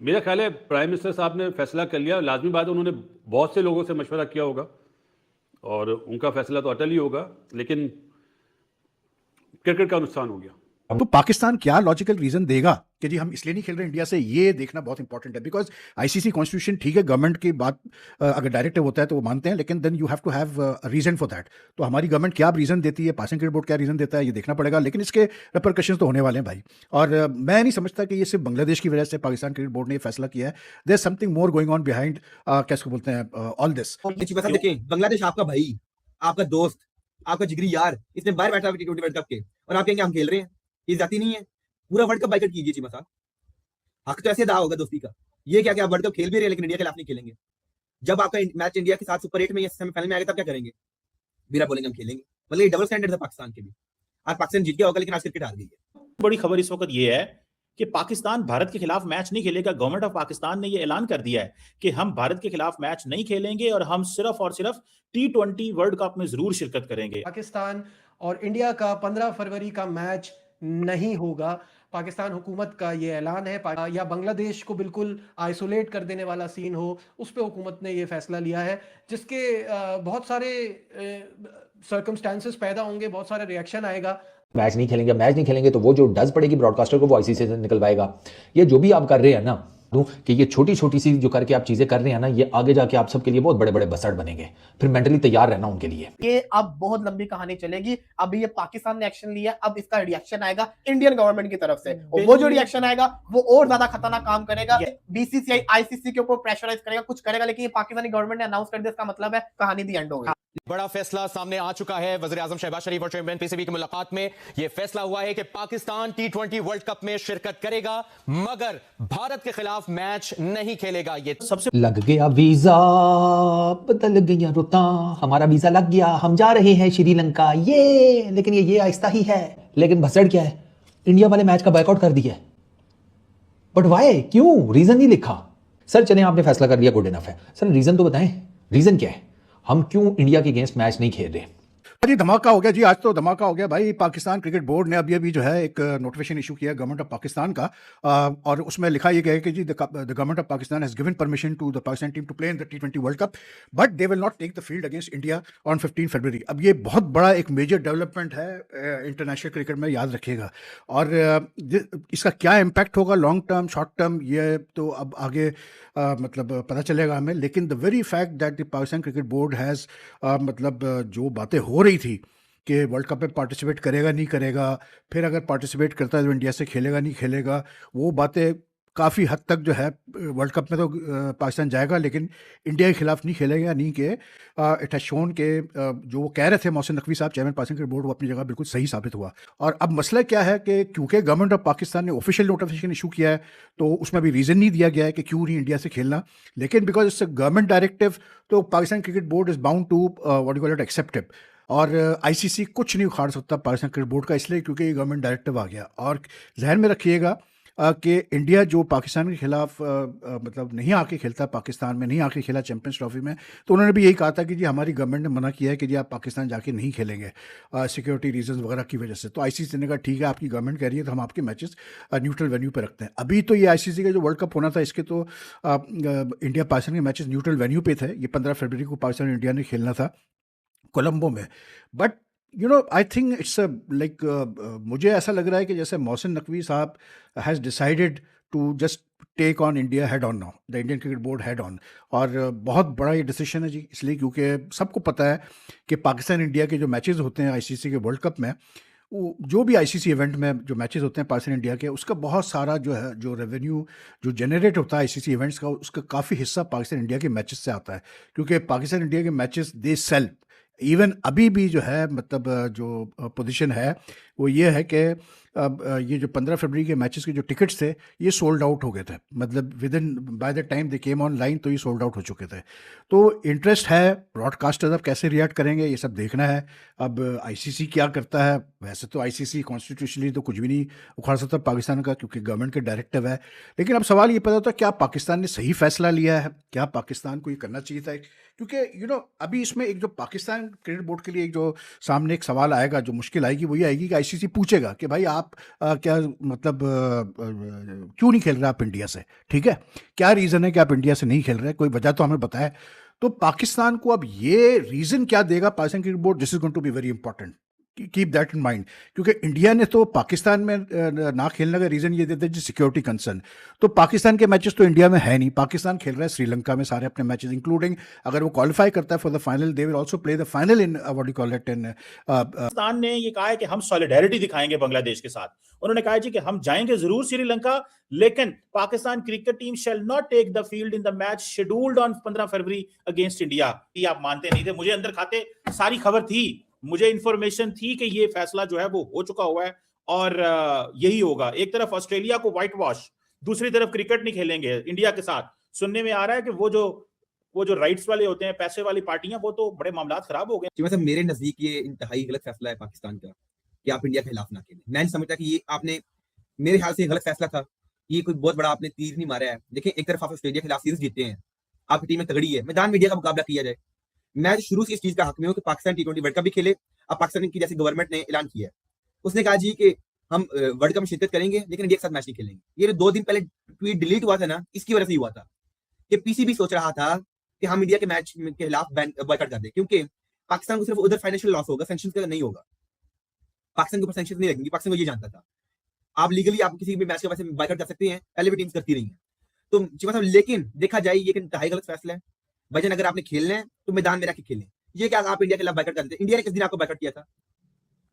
मेरा ख्याल है प्राइम मिनिस्टर साहब ने फैसला कर लिया, लाजमी बात है उन्होंने बहुत से लोगों से मशवरा किया होगा और उनका फैसला तो अटल ही होगा, लेकिन क्रिकेट का नुकसान हो गया। तो पाकिस्तान क्या लॉजिकल रीजन देगा कि जी हम इसलिए नहीं खेल रहे इंडिया से, ये देखना बहुत इंपॉर्टेंट है। बिकॉज आईसीसी कॉन्स्टिट्यूशन ठीक है, गवर्नमेंट की बात अगर डायरेक्टिव होता है तो वो मानते हैं, लेकिन then you have to have reason for that. तो हमारी गवर्नमेंट क्या रीजन देती है, पासिंग क्रिकेट बोर्ड क्या रीजन देता है, ये देखना पड़ेगा। लेकिन इसके रिपरकशंस तो होने वाले हैं भाई। और मैं नहीं समझता कि ये सिर्फ बांग्लादेश की वजह से पाकिस्तान क्रिकेट बोर्ड ने फैसला किया है। There is something more going on behind, कैसे बोलते हैं, ऑल दिस। देखिए, बांग्लादेश आपका भाई, आपका दोस्त, आपका जिगरी यार, इसने बाहर बैठा हुआ T20 वर्ल्ड कप के, और आप कहेंगे हम खेल रहे हैं, ये जाती नहीं है। पूरा वर्ल्ड कप बाइकआउट कीजिए चीमा साहब। हक तो ऐसे अदा होगा दोस्ती का। ये क्या कि आप वर्ल्ड कप खेल भी रहे हैं लेकिन इंडिया के खिलाफ नहीं खेलेंगे। जब आपका मैच इंडिया के साथ सुपर 8 में या सेमीफाइनल में आएगा तब क्या करेंगे? फिर आप बोलेंगे हम खेलेंगे। मतलब ये डबल स्टैंडर्ड है पाकिस्तान के भी। आज पाकिस्तान जीत गया होगा लेकिन आज क्रिकेट हार गई है। बड़ी खबर इस वक्त ये है कि पाकिस्तान भारत के खिलाफ मैच नहीं खेलेगा। गवर्नमेंट ऑफ पाकिस्तान ने यह ऐलान कर दिया है कि हम भारत के खिलाफ मैच नहीं खेलेंगे और हम सिर्फ और सिर्फ T20 वर्ल्ड कप में जरूर शिरकत करेंगे। पाकिस्तान और इंडिया का 15 फरवरी का मैच नहीं होगा। पाकिस्तान हुकूमत का ये ऐलान है। या बांग्लादेश को बिल्कुल आइसोलेट कर देने वाला सीन हो, उस पे हुकूमत ने ये फैसला लिया है, जिसके बहुत सारे सर्कमस्टांसेस पैदा होंगे, बहुत सारे रिएक्शन आएगा। मैच नहीं खेलेंगे तो वो जो डज पड़ेगी ब्रॉडकास्टर को, वो आईसीसी से निकलवाएगा। ये जो भी आप कर रहे हैं ना, कि ये छोटी छोटी सी जो करके आप चीजें कर रहे हैं ना, ये आगे जाके आप सबके लिए बहुत बड़े बड़े बसड़ बनेंगे। फिर मेंटली तैयार रहना उनके लिए। ये अब बहुत लंबी कहानी चलेगी। अभी ये पाकिस्तान ने एक्शन लिया, अब इसका रिएक्शन आएगा इंडियन गवर्नमेंट की तरफ से, और वो जो रिएक्शन आएगा वो और ज्यादा खतरनाक काम करेगा। बीसीसीआई आईसीसी के ऊपर प्रेशराइज करेगा, कुछ करेगा, लेकिन ये पाकिस्तानी गवर्नमेंट ने अनाउंस कर दिया, इसका मतलब है कहानी दी एंड हो गई। बड़ा फैसला सामने आ चुका है। वज़ीर आज़म शहबाज शरीफ और चेयरमैन पीसीबी की मुलाकात में यह फैसला हुआ है कि पाकिस्तान T20 वर्ल्ड कप में शिरकत करेगा मगर भारत के खिलाफ मैच नहीं खेलेगा। ये सबसे लग गया वीजा, बदल गया रुता, हमारा वीजा लग गया, हम जा रहे हैं श्रीलंका। ये लेकिन ये आहिस्ता ही है। लेकिन भसड़ क्या है, इंडिया वाले मैच का बायकआउट कर दिया। बट वाई, क्यों? रीजन नहीं लिखा। सर चले आपने फैसला कर लिया, गुड इनफ है। सर रीजन तो बताएं, रीजन क्या है? हम क्यों इंडिया के अगेंस्ट मैच नहीं खेल रहे? जी धमाका हो गया जी, आज तो धमाका हो गया भाई। पाकिस्तान क्रिकेट बोर्ड ने अभी जो है एक नोटिफिकेशन इशू किया गवर्नमेंट ऑफ पाकिस्तान का, और उसमें लिखा ये गया है कि जी the government of Pakistan has given permission to the Pakistan team to play in the T20 world cup, but they will not take the field against India on 15 फरवरी। अब ये बहुत बड़ा एक मेजर डेवलपमेंट है इंटरनेशनल क्रिकेट में, याद रखिएगा। और इसका क्या इम्पैक्ट होगा लॉन्ग टर्म शॉर्ट टर्म, ये तो अब आगे मतलब पता चलेगा हमें। लेकिन the very fact that the Pakistan cricket board has मतलब जो बातें हो रही थी कि वर्ल्ड कप में पार्टिसिपेट करेगा नहीं करेगा, फिर अगर पार्टिसिपेट करता है तो इंडिया से खेलेगा नहीं खेलेगा, वो बातें काफ़ी हद तक जो है वर्ल्ड कप में तो पाकिस्तान जाएगा लेकिन इंडिया के खिलाफ नहीं खेलेगा नहीं के इट हैज शोन के जो वो कह रहे थे मोहसिन नकवी साहब चेयरमैन पाकिस्तान क्रिकेट बोर्ड, वो अपनी जगह बिल्कुल सही साबित हुआ। और अब मसला क्या है कि क्योंकि गवर्नमेंट ऑफ पाकिस्तान ने ऑफिशियल नोटिफिकेशन इशू किया है तो उसमें भी रीज़न नहीं दिया गया है कि क्यों नहीं इंडिया से खेलना, लेकिन बिकॉज इट्स गवर्नमेंट डायरेक्टिव तो Pakistan cricket board is bound to what you call it accept it. और आईसीसी कुछ नहीं उखाड़ सकता पाकिस्तान क्रिकेट बोर्ड का, इसलिए क्योंकि ये गवर्नमेंट डायरेक्टिव आ गया। और जहन में रखिएगा कि इंडिया जो पाकिस्तान के खिलाफ मतलब नहीं आके खेलता, पाकिस्तान में नहीं आके खेला चैंपियंस ट्रॉफी में, तो उन्होंने भी यही कहा था कि जी हमारी गवर्नमेंट ने मना किया है कि जी आप पाकिस्तान जाके नहीं खेलेंगे सिक्योरिटी रीजंस वगैरह की वजह से। तो आईसीसी ने कहा ठीक है आपकी गवर्नमेंट कह रही है तो हम आपके मैचेस न्यूट्रल वेन्यू पे रखते हैं। अभी तो ये आईसीसी का जो वर्ल्ड कप होना था इसके तो इंडिया पाकिस्तान के मैचेस न्यूट्रल वेन्यू पे थे। ये 15 फरवरी को पाकिस्तान इंडिया ने खेलना था कोलंबो में। But you know I think it's like मुझे ऐसा लग रहा है कि जैसे मोहसिन नकवी साहब has decided to just take on India head on now, the Indian cricket board head on. और बहुत बड़ा ये डिसीजन है जी, इसलिए क्योंकि सबको पता है कि पाकिस्तान इंडिया के जो मैचेस होते हैं आईसीसी के वर्ल्ड कप में, जो भी आईसीसी इवेंट में जो मैचेस होते हैं पाकिस्तान इंडिया के, उसका बहुत सारा जो है जो रेवेन्यू जो जनरेट होता है आईसीसी इवेंट्स का, उसका काफ़ी हिस्सा पाकिस्तान इंडिया के मैचेस से आता है। क्योंकि पाकिस्तान इंडिया के मैचेस दे सेल, इवन अभी भी जो है मतलब जो पोजीशन है वो ये है कि अब ये जो 15 फरवरी के मैचेस के जो टिकट्स थे ये सोल्ड आउट हो गए थे, मतलब with in by the time they came on line तो ये सोल्ड आउट हो चुके थे। तो इंटरेस्ट है, ब्रॉडकास्टर्स अब कैसे रिएक्ट करेंगे ये सब देखना है। अब आईसीसी क्या करता है, वैसे तो आईसीसी कॉन्स्टिट्यूशनली तो कुछ भी नहीं उखाड़ सकता पाकिस्तान का क्योंकि गवर्नमेंट के डायरेक्टिव है। लेकिन अब सवाल ये पैदा होता है क्या पाकिस्तान ने सही फैसला लिया है, क्या पाकिस्तान को ये करना चाहिए था? क्योंकि यू नो अभी इसमें एक जो पाकिस्तान क्रिकेट बोर्ड के लिए एक जो सामने एक सवाल आएगा, जो मुश्किल आएगी वो ये आएगी कि आईसीसी पूछेगा कि भाई आप क्या मतलब क्यों नहीं खेल रहे आप इंडिया से, ठीक है, क्या रीज़न है कि आप इंडिया से नहीं खेल रहे, कोई वजह तो हमें बताए। तो पाकिस्तान को अब ये रीज़न क्या देगा Pakistan cricket board, this is going to be very important, keep that in mind, क्योंकि इंडिया ने तो पाकिस्तान में ना खेलने का रीज़न ये देते हैं जी सिक्योरिटी कंसर्न। तो पाकिस्तान के मैचेस तो इंडिया में है नहीं, पाकिस्तान खेल रहा है श्रीलंका में सारे अपने मैचेस, इंक्लूडिंग अगर वो क्वालिफाई करता है for the final, they will also play the final in what you call it in. Pakistan ने ये कहा है कि हम सॉलिडेरिटी दिखाएंगे बांग्लादेश के साथ। उन्होंने कहा जी कि हम जाएंगे जरूर श्रीलंका, लेकिन Pakistan cricket team shall not take the field in the match scheduled on 15 February against India. ये आप मानते नहीं थे, मुझे अंदर खाते सारी खबर थी, मुझे इंफॉर्मेशन थी कि ये फैसला जो है वो हो चुका हुआ है और यही होगा। एक तरफ ऑस्ट्रेलिया को व्हाइट वॉश, दूसरी तरफ क्रिकेट नहीं खेलेंगे इंडिया के साथ। सुनने में आ रहा है कि वो जो राइट्स वाले होते हैं, पैसे वाली पार्टियां, वो तो बड़े मामला खराब हो गए। मतलब मेरे नजदीक ये इंतहाई गलत फैसला है पाकिस्तान का कि आप इंडिया के खिलाफ ना खेलें। मैं नहीं समझता कि ये आपने, मेरे ख्याल से गलत फैसला था। ये कोई बहुत बड़ा आपने तीर नहीं मारा है। देखिए, एक तरफ आप ऑस्ट्रेलिया के खिलाफ सीरीज जीते हैं, आपकी टीम में तगड़ी है, मैदान में इंडिया का मुकाबला किया जाए। मैं शुरू से इस चीज का हक में हूं कि पाकिस्तान T20 वर्ल्ड कप भी खेले। अब पाकिस्तान की जैसे गवर्नमेंट ने ऐलान किया है, उसने कहा जी कि हम वर्ल्ड कप में शिरकत करेंगे लेकिन इंडिया के साथ मैच नहीं खेलेंगे। ये 2 दिन पहले ट्वीट डिलीट हुआ था ना, इसकी वजह से हुआ था कि पीसीबी सोच रहा था कि हम इंडिया के मैच के खिलाफ बॉयकॉट कर दें, क्योंकि पाकिस्तान को सिर्फ उधर फाइनेंशियल लॉस होगा, सैंक्शंस का नहीं होगा। पाकिस्तान के ऊपर सैंक्शंस नहीं लगेंगी, पाकिस्तान को ये जानता था। आप लीगली आप किसी भी मैच के वजह से बॉयकॉट कर सकते हैं, पहले भी टीम्स करती रही हैं। तो चीमा साहब, लेकिन देखा जाए ये इंतहाई गलत फैसला है। भाईजान, अगर आपने खेलना है तो मैदान में रह के खेलें। ये क्या आप इंडिया के खिलाफ बॉयकॉट करते हैं? इंडिया ने किस दिन आपको बॉयकॉट किया था?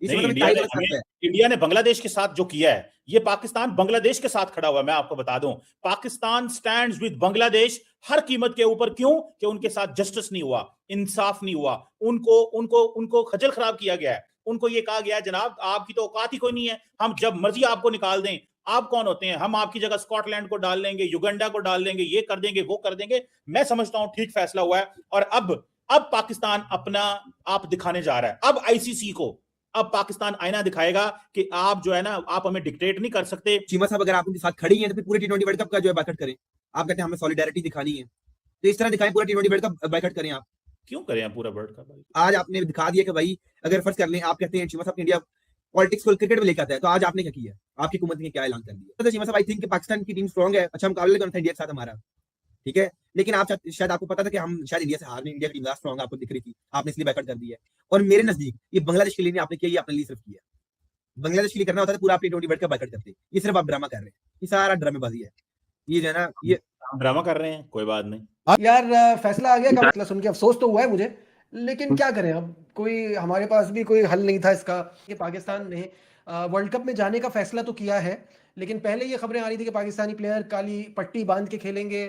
इंडिया ने बांग्लादेश के साथ जो किया है, ये पाकिस्तान बांग्लादेश के साथ खड़ा हुआ है। मैं आपको बता दूं, पाकिस्तान स्टैंड्स विद बांग्लादेश हर कीमत के ऊपर। क्यों? कि उनके साथ जस्टिस नहीं हुआ, इंसाफ नहीं हुआ, उनको खजल खराब किया गया है। उनको ये कहा गया है जनाब आपकी तो औकात ही कोई नहीं है, हम जब मर्जी आपको निकाल दें। आप कौन होते हैं? हम आपकी जगह स्कॉटलैंड को डाल लेंगे, युगांडा को डाल देंगे, ये कर देंगे, वो कर देंगे। मैं समझता हूं ठीक फैसला हुआ है। और अब पाकिस्तान अपना आप दिखाने जा रहा है। अब आईसीसी को अब पाकिस्तान आईना दिखाएगा कि आप जो है ना, आप हमें डिक्टेट नहीं कर सकते। चीमा साहब, अगर आप उनके साथ खड़ी हैं तो फिर पूरे T20 वर्ल्ड कप का जो है बॉयकॉट करें। आप कहते हैं हमें सॉलिडेरिटी दिखानी है, तो इस तरह दिखाएं, पूरा T20 वर्ल्ड कप बॉयकॉट करें। आप क्यों करें पूरा वर्ल्ड कप? आज आपने दिखा दिया कि भाई, अगर फर्ज कर लें आप कहते हैं चीमा साहब इंडिया पॉलिटिक्स को क्रिकेट में लेकर आता है, तो आज आपने क्या किया? आपकी हुकूमत ने क्या ऐलान कर दिया? तो चीमा साहब, आई थिंक पाकिस्तान की टीम स्ट्रांग है, अच्छा मुकाबला करना था इंडिया के साथ हमारा, ठीक है, लेकिन आप शायद आपको पता था कि हम शायद इंडिया से हार नहीं, इंडिया की टीम ज्यादा स्ट्रांग आपको दिख रही थी, आपने इसलिए बैकआउट कर दिया है। और मेरे नजदीक ये बांग्लादेश के लिए नहीं आपने किया, ये अपने लिए सिर्फ किया। बांग्लादेश के लिए करना होता है पूरा आप T20 वर्ल्ड कप बैकआउट करते, ये सिर्फ आप ड्रामा कर रहे हैं, ये सारा ड्रामेबाजी है। ये जो है ना, ये ड्रामा कर रहे हैं, कोई बात नहीं यार। फैसला आ गया का मतलब सुन के अफसोस तो हुआ है मुझे, लेकिन क्या करें अब, कोई हमारे पास भी कोई हल नहीं था इसका। कि पाकिस्तान ने वर्ल्ड कप में जाने का फैसला तो किया है, लेकिन पहले ये खबरें आ रही थी कि पाकिस्तानी प्लेयर काली पट्टी बांध के खेलेंगे,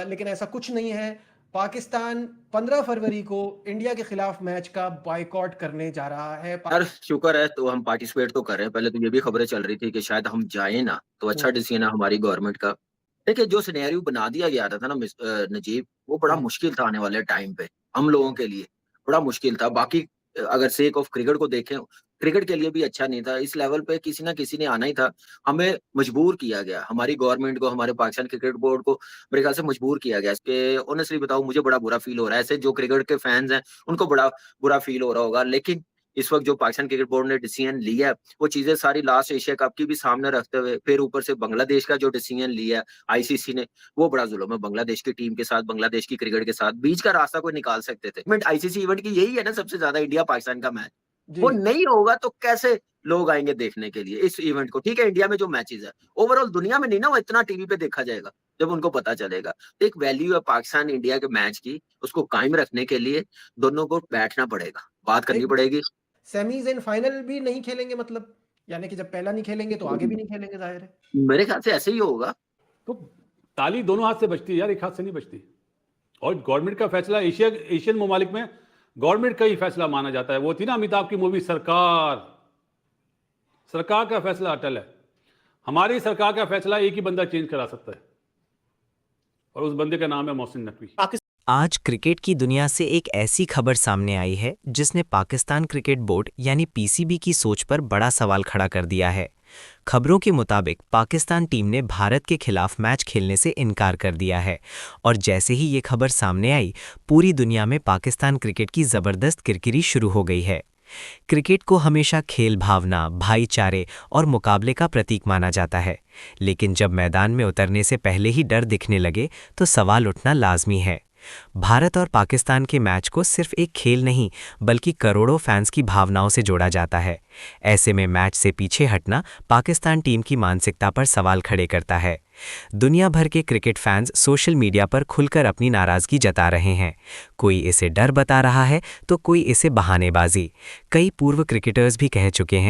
लेकिन ऐसा कुछ नहीं है। पाकिस्तान 15 फरवरी को इंडिया के खिलाफ मैच का बॉयकॉट करने जा रहा है। यार शुक्र है, तो हम पार्टिसिपेट तो कर रहे हैं। पहले तो ये भी खबरें चल रही थी कि शायद हम जाए ना, तो अच्छा डिसीजन है हमारी गवर्नमेंट का। देखिए, जो सिनेरियो बना दिया गया था ना नजीब, वो बड़ा मुश्किल था आने वाले टाइम पे हम लोगों के लिए, बड़ा मुश्किल था। बाकी अगर सेक ऑफ क्रिकेट को देखें, क्रिकेट के लिए भी अच्छा नहीं था। इस लेवल पे किसी ना किसी ने आना ही था, हमें मजबूर किया गया, हमारी गवर्नमेंट को, हमारे पाकिस्तान क्रिकेट बोर्ड को मेरे ख्याल से मजबूर किया गया। इसके ऑनेस्टली बताऊं, मुझे बड़ा बुरा फील हो रहा है। ऐसे जो क्रिकेट के फैंस हैं उनको बड़ा बुरा फील हो रहा होगा, लेकिन इस वक्त जो पाकिस्तान क्रिकेट बोर्ड ने डिसीजन लिया है, वो चीजें सारी लास्ट एशिया कप की भी सामने रखते हुए, फिर ऊपर से बांग्लादेश का जो डिसीजन लिया है आईसीसी ने, वो बड़ा जुल्म है बांग्लादेश की टीम के साथ, बांग्लादेश की क्रिकेट के साथ। बीच का रास्ता कोई निकाल सकते थे। आईसीसी इवेंट की यही है ना सबसे ज्यादा, इंडिया पाकिस्तान का मैच। वो नहीं होगा तो कैसे लोग आएंगे देखने के लिए इस इवेंट को? ठीक है, इंडिया में जो मैचेस है ओवरऑल दुनिया में नहीं ना, वो इतना टीवी पे देखा जाएगा जब उनको पता चलेगा। तो एक वैल्यू है पाकिस्तान इंडिया के मैच की, उसको कायम रखने के लिए दोनों को बैठना पड़ेगा, बात करनी पड़ेगी। सेमीज एंड फाइनल भी नहीं खेलेंगे मतलब, यानी कि जब पहला नहीं खेलेंगे तो आगे भी नहीं खेलेंगे, जाहिर है। मेरे ख्याल से ऐसे ही होगा। तो ताली दोनों हाथ से बजती है यार, एक हाथ से नहीं बजती। और गवर्नमेंट का फैसला एशियन ममालिक में गवर्नमेंट का ही फैसला माना जाता है। वो थी ना अमिताभ की मूवी सरकार का फैसला अटल है। हमारी सरकार का फैसला एक ही बंदा चेंज करा सकता है, और उस बंदे का नाम है मोहसिन नकवी। आज क्रिकेट की दुनिया से एक ऐसी खबर सामने आई है जिसने पाकिस्तान क्रिकेट बोर्ड यानी पीसीबी की सोच पर बड़ा सवाल खड़ा कर दिया है। खबरों के मुताबिक पाकिस्तान टीम ने भारत के खिलाफ मैच खेलने से इनकार कर दिया है, और जैसे ही ये खबर सामने आई, पूरी दुनिया में पाकिस्तान क्रिकेट की जबरदस्त किरकिरी शुरू हो गई है। क्रिकेट को हमेशा खेल भावना, भाईचारे और मुकाबले का प्रतीक माना जाता है, लेकिन जब मैदान में उतरने से पहले ही डर दिखने लगे तो सवाल उठना लाजमी है। भारत और पाकिस्तान के मैच को सिर्फ एक खेल नहीं बल्कि करोड़ों फैंस की भावनाओं से जोड़ा जाता है। ऐसे में मैच से पीछे हटना पाकिस्तान टीम की मानसिकता पर सवाल खड़े करता है। दुनिया भर के क्रिकेट फैंस सोशल मीडिया पर खुलकर अपनी नाराजगी जता रहे हैं। कोई इसे डर बता रहा है तो कोई इसे बहानेबाजी। कई पूर्व क्रिकेटर्स भी कह चुके हैं